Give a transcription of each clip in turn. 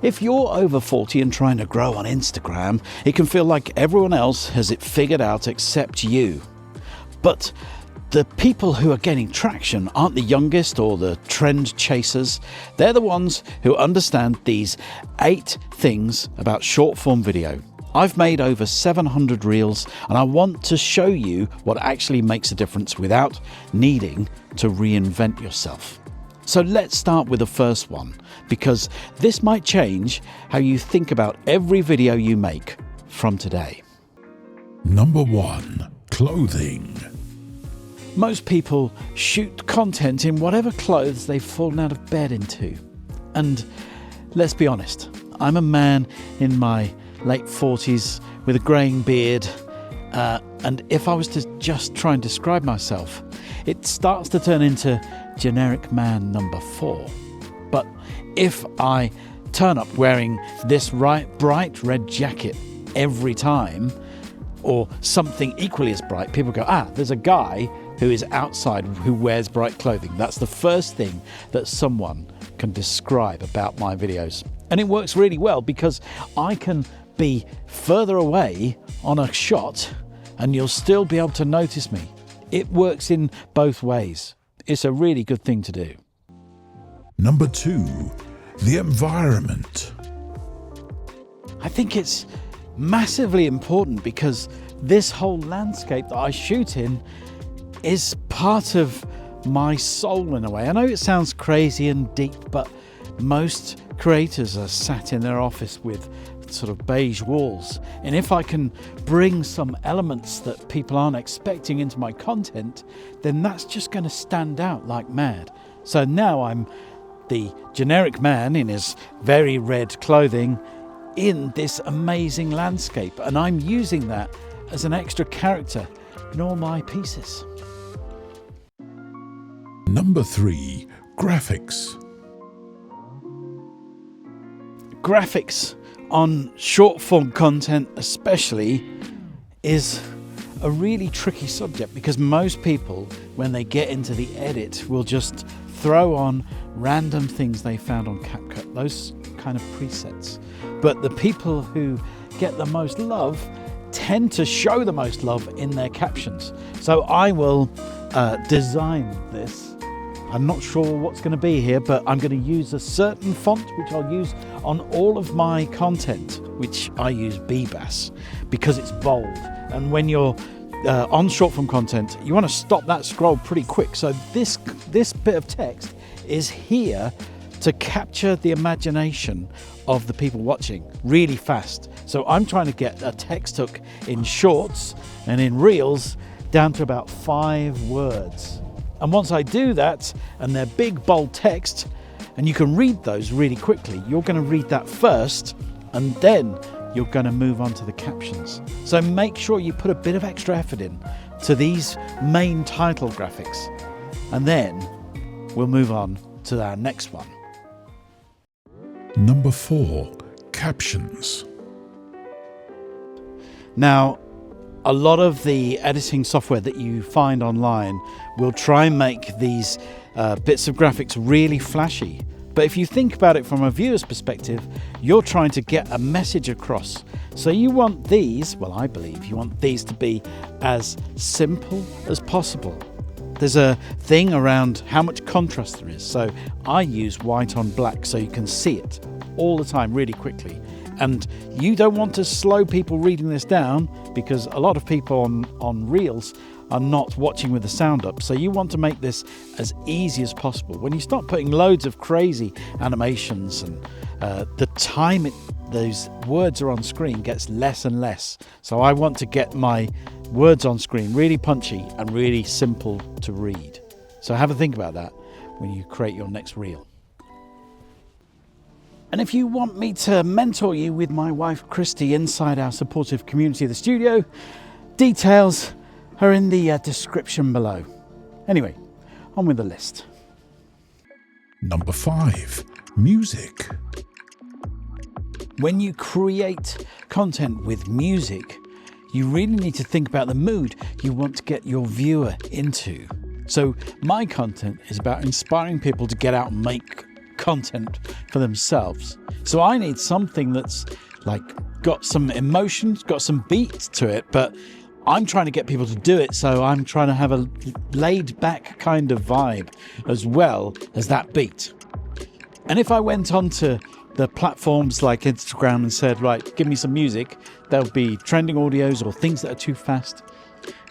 If you're over 40 and trying to grow on Instagram, it can feel like everyone else has it figured out except you. But the people who are gaining traction aren't the youngest or the trend chasers. They're the ones who understand these 8 things about short form video. I've made over 700 reels and I want to show you what actually makes a difference without needing to reinvent yourself. So let's start with the first one, because this might change how you think about every video you make from today. Number 1. Clothing. Most people shoot content in whatever clothes they've fallen out of bed into. And let's be honest, I'm a man in my late 40s with a greying beard, and if I was to just try and describe myself, it starts to turn into generic man number 4. But if I turn up wearing this bright red jacket every time, or something equally as bright, people go, there's a guy who is outside who wears bright clothing. That's the first thing that someone can describe about my videos. And it works really well because I can be further away on a shot and you'll still be able to notice me. It works in both ways. It's a really good thing to do. Number 2. The environment. I think it's massively important because this whole landscape that I shoot in is part of my soul in a way. I know it sounds crazy and deep, but most creators are sat in their office with sort of beige walls. And if I can bring some elements that people aren't expecting into my content, then that's just going to stand out like mad. So now I'm the generic man in his very red clothing in this amazing landscape, and I'm using that as an extra character in all my pieces. Number 3. Graphics. Graphics on short form content especially is a really tricky subject because most people, when they get into the edit, will just throw on random things they found on CapCut, those kind of presets. But the people who get the most love tend to show the most love in their captions. So I will design this. I'm not sure what's going to be here, but I'm going to use a certain font which I'll use on all of my content, which I use BBAS because it's bold. And when you're on short form content, you want to stop that scroll pretty quick. So this bit of text is here to capture the imagination of the people watching really fast. So I'm trying to get a text hook in shorts and in reels down to about 5 words. And once I do that, and they're big, bold text, and you can read those really quickly, you're going to read that first, and then you're going to move on to the captions. So make sure you put a bit of extra effort in to these main title graphics, and then we'll move on to our next one. Number 4. Captions. Now, a lot of the editing software that you find online will try and make these bits of graphics really flashy. But if you think about it from a viewer's perspective, you're trying to get a message across. So you want these, well, I believe you want these to be as simple as possible. There's a thing around how much contrast there is. So I use white on black so you can see it all the time really quickly. And you don't want to slow people reading this down because a lot of people on Reels are not watching with the sound up. So you want to make this as easy as possible. When you start putting loads of crazy animations and the time those words are on screen gets less and less. So I want to get my words on screen really punchy and really simple to read. So have a think about that when you create your next reel. And if you want me to mentor you with my wife Christy inside our supportive community of the studio, details are in the description below. Anyway, on with the list. Number 5. Music. When you create content with music, you really need to think about the mood you want to get your viewer into. So my content is about inspiring people to get out and make content for themselves. So I need something that's like got some emotions, got some beat to it, but I'm trying to get people to do it, so I'm trying to have a laid back kind of vibe as well as that beat. And if I went onto the platforms like Instagram and said, right, give me some music, there'll be trending audios or things that are too fast.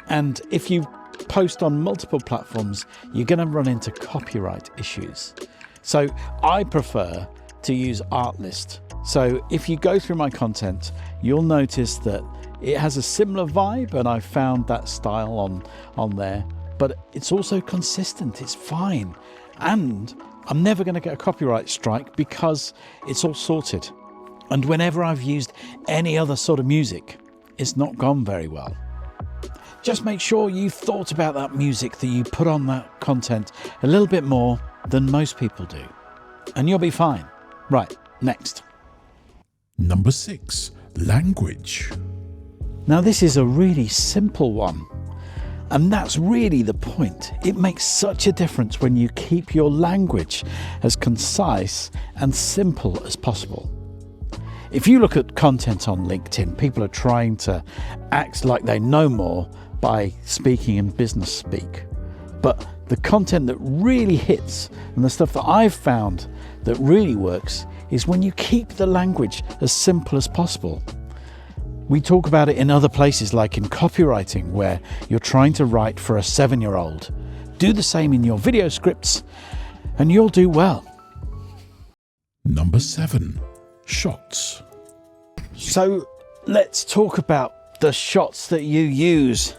And if you post on multiple platforms, you're going to run into copyright issues. So I prefer to use Artlist. So if you go through my content, you'll notice that it has a similar vibe, and I found that style on there, but it's also consistent. It's fine. And I'm never going to get a copyright strike because it's all sorted. And whenever I've used any other sort of music, it's not gone very well. Just make sure you've thought about that music that you put on that content a little bit more than most people do, and you'll be fine. Right, next. Number 6. Language. Now this is a really simple one, and that's really the point. It makes such a difference when you keep your language as concise and simple as possible. If you look at content on LinkedIn, people are trying to act like they know more by speaking in business speak. But the content that really hits, and the stuff that I've found that really works, is when you keep the language as simple as possible. We talk about it in other places, like in copywriting, where you're trying to write for a 7-year-old. Do the same in your video scripts, and you'll do well. Number 7. Shots. So let's talk about the shots that you use.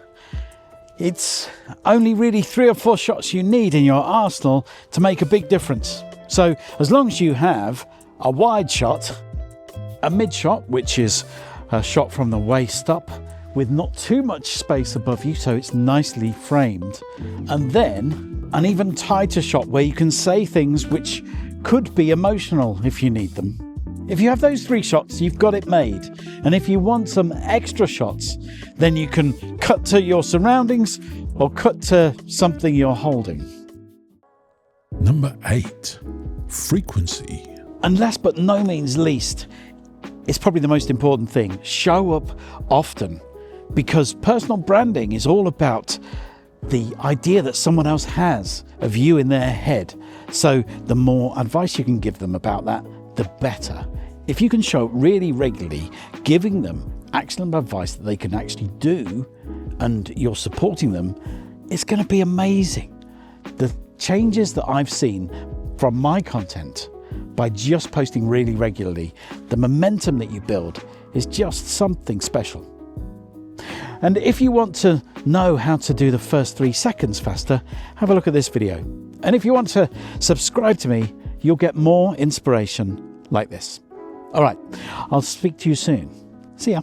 It's only really 3 or 4 shots you need in your arsenal to make a big difference. So as long as you have a wide shot, a mid shot, which is a shot from the waist up with not too much space above you, so it's nicely framed, and then an even tighter shot where you can say things which could be emotional if you need them. If you have those 3 shots, you've got it made. And if you want some extra shots, then you can cut to your surroundings or cut to something you're holding. Number 8. Frequency. And last but no means least, it's probably the most important thing. Show up often, because personal branding is all about the idea that someone else has of you in their head. So the more advice you can give them about that, the better. If you can show up really regularly, giving them actionable advice that they can actually do, and you're supporting them, it's going to be amazing. The changes that I've seen from my content by just posting really regularly, the momentum that you build is just something special. And if you want to know how to do the first 3 seconds faster, have a look at this video. And if you want to subscribe to me, you'll get more inspiration like this. All right, I'll speak to you soon. See ya.